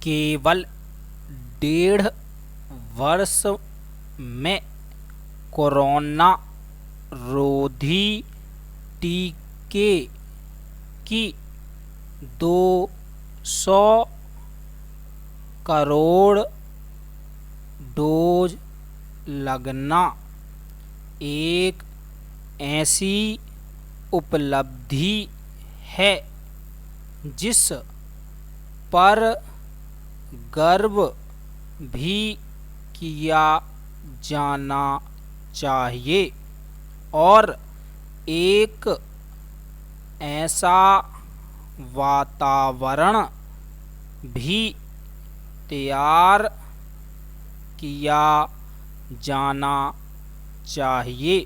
केवल 1.5 वर्ष में कोरोना रोधी टीके की 200 करोड़ डोज लगना एक ऐसी उपलब्धि है जिस पर गर्व भी किया जाना चाहिए और एक ऐसा वातावरण भी तैयार किया जाना चाहिए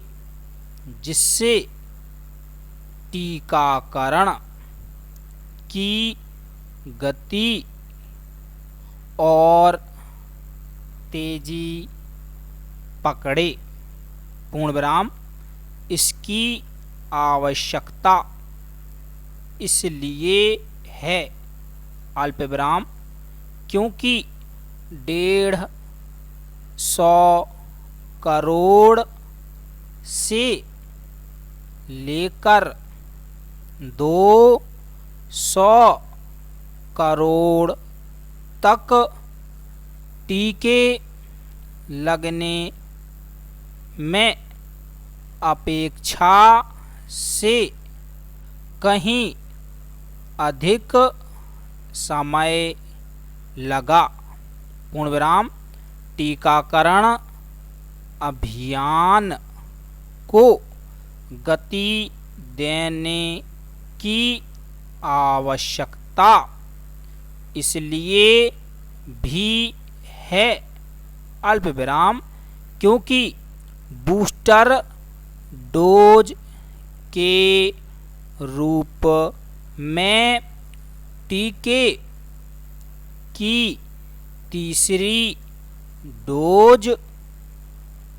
जिससे टीकाकरण की गति और तेजी पकड़े। पूर्णविराम। इसकी आवश्यकता इसलिए है अल्पविराम क्योंकि 150 करोड़ से लेकर 200 करोड़ तक टीके लगने में अपेक्षा से कहीं अधिक समय लगा। पूर्णविराम। टीकाकरण अभियान को गति देने की आवश्यकता इसलिए भी है अल्पविराम क्योंकि बूस्टर डोज के रूप में टीके की तीसरी डोज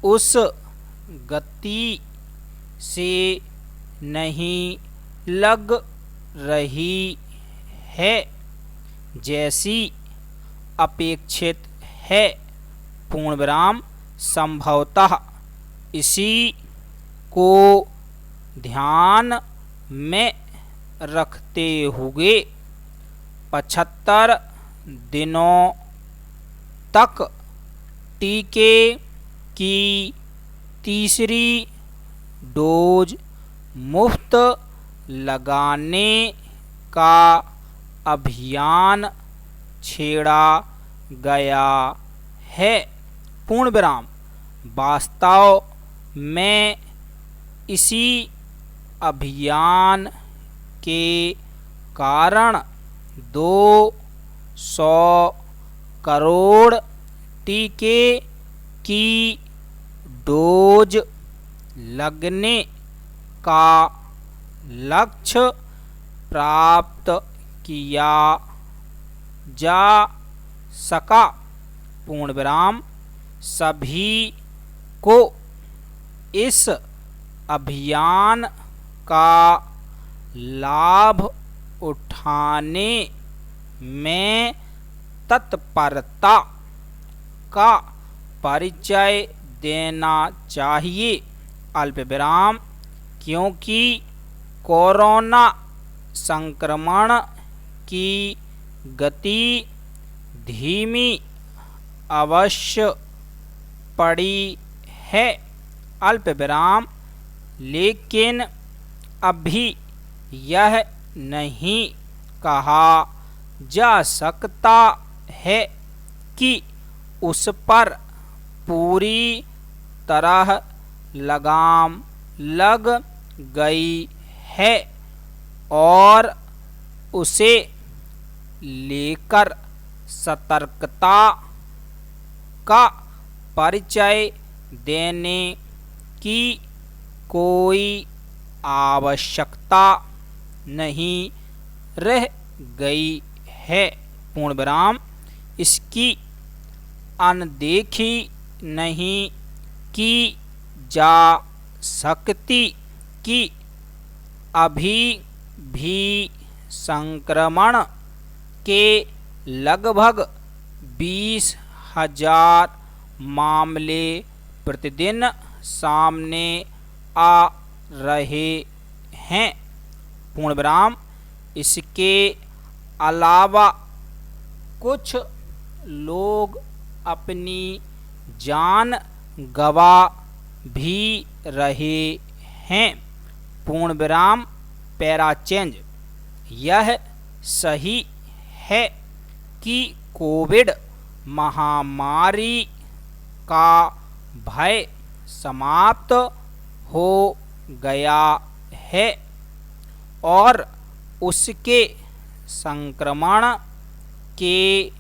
उस गति से नहीं लग रही है जैसी अपेक्षित है। पूर्णविराम। संभवतः इसी को ध्यान में रखते हुए 75 दिनों तक टीके की तीसरी डोज मुफ्त लगाने का अभियान छेड़ा गया है। पूर्णविराम। वास्तव में इसी अभियान के कारण 200 करोड़ टीके की डोज लगने का लक्ष्य प्राप्त किया जा सका। पूर्णविराम। सभी को इस अभियान का लाभ उठाने में तत्परता का परिचय देना चाहिए अल्पविराम क्योंकि कोरोना संक्रमण की गति धीमी अवश्य पड़ी है अल्पविराम लेकिन अभी यह नहीं कहा जा सकता है कि उस पर पूरी तरह लगाम लग गई है और उसे लेकर सतर्कता का परिचय देने की कोई आवश्यकता नहीं रह गई है। पूर्णविराम। इसकी अनदेखी नहीं की जा सकती कि अभी भी संक्रमण के लगभग 20,000 मामले प्रतिदिन सामने आ रहे हैं। पूर्ण विराम। इसके अलावा कुछ लोग अपनी जान गंवा भी रहे हैं। पूर्ण विराम। Para change. यह सही है कि कोविड महामारी का भय समाप्त हो गया है और उसके संक्रमण के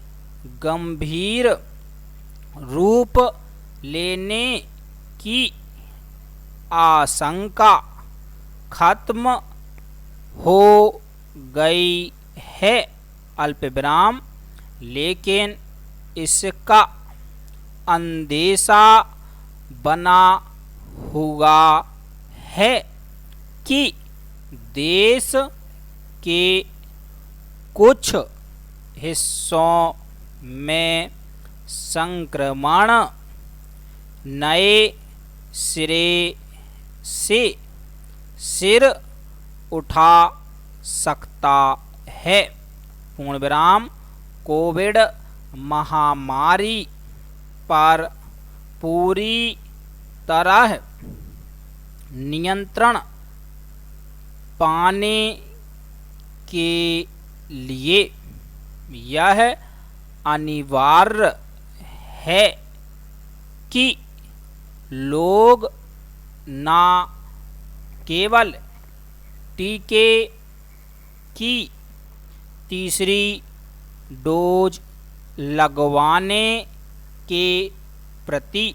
गंभीर रूप लेने की आशंका खत्म हो गई है। अल्प विराम। लेकिन इसका अंदेशा बना हुआ है कि देश के कुछ हिस्सों में संक्रमण नए सिरे से सिर उठा सकता है। पूर्ण विराम। कोविड महामारी पर पूरी तरह नियंत्रण पाने के लिए यह अनिवार्य है कि लोग न केवल टीके की तीसरी डोज लगवाने के प्रति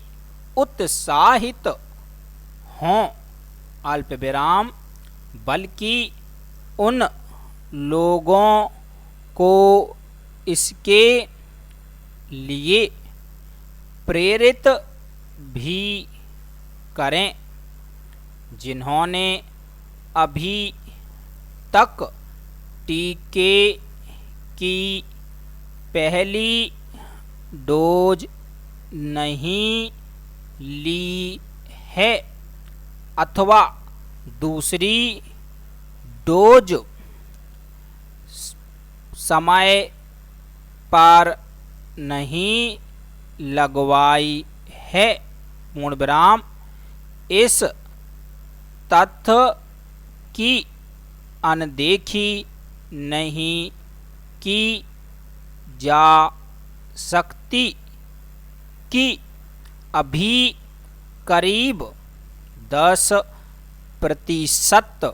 उत्साहित हों, अल्प विराम, बल्कि उन लोगों को इसके लिए प्रेरित भी करें जिन्होंने अभी तक टीके की पहली डोज नहीं ली है अथवा दूसरी डोज समय पर नहीं लगवाई है। पूर्ण विराम। इस तथ्य की अनदेखी नहीं की जा सकती कि अभी करीब 10%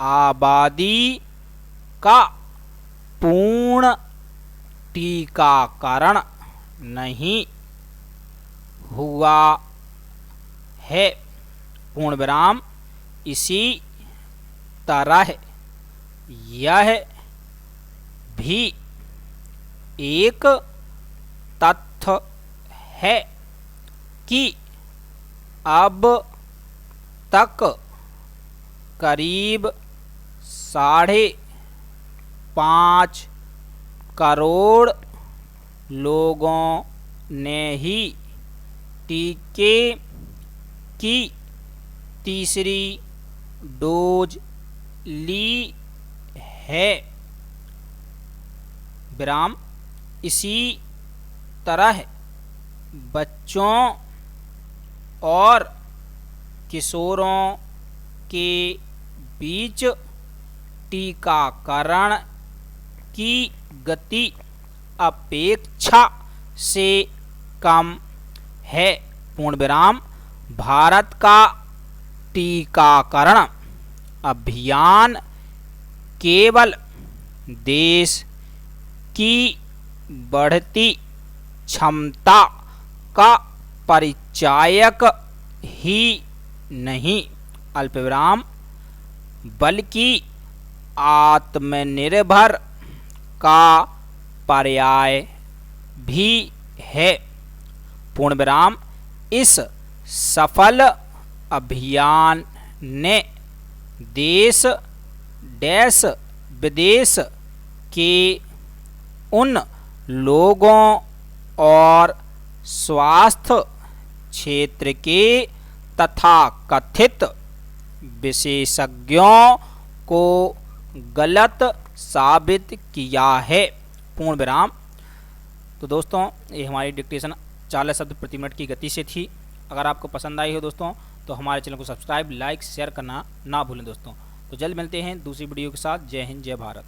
आबादी का पूर्ण टीकाकरण नहीं हुआ है। पूर्ण विराम। इसी तरह यह भी एक तथ्य है कि अब तक करीब 5.5 करोड़ लोगों ने ही टीके की तीसरी डोज ली है। विराम। इसी तरह बच्चों और किशोरों के बीच टीकाकरण की गति अपेक्षा से कम है। पूर्ण विराम। भारत का टीकाकरण अभियान केवल देश की बढ़ती क्षमता का परिचायक ही नहीं, अल्प विराम, बल्कि आत्मनिर्भर का पर्याय भी है। पूर्ण विराम। इस सफल अभियान ने देश विदेश के उन लोगों और स्वास्थ्य क्षेत्र के तथा कथित विशेषज्ञों को गलत साबित किया है। पूर्ण विराम। तो दोस्तों ये हमारी डिक्टेशन 40 शब्द प्रति मिनट की गति से थी। अगर आपको पसंद आई हो दोस्तों तो हमारे चैनल को सब्सक्राइब, लाइक, शेयर करना ना भूलें दोस्तों। तो जल्द मिलते हैं दूसरी वीडियो के साथ। जय हिंद, जय भारत।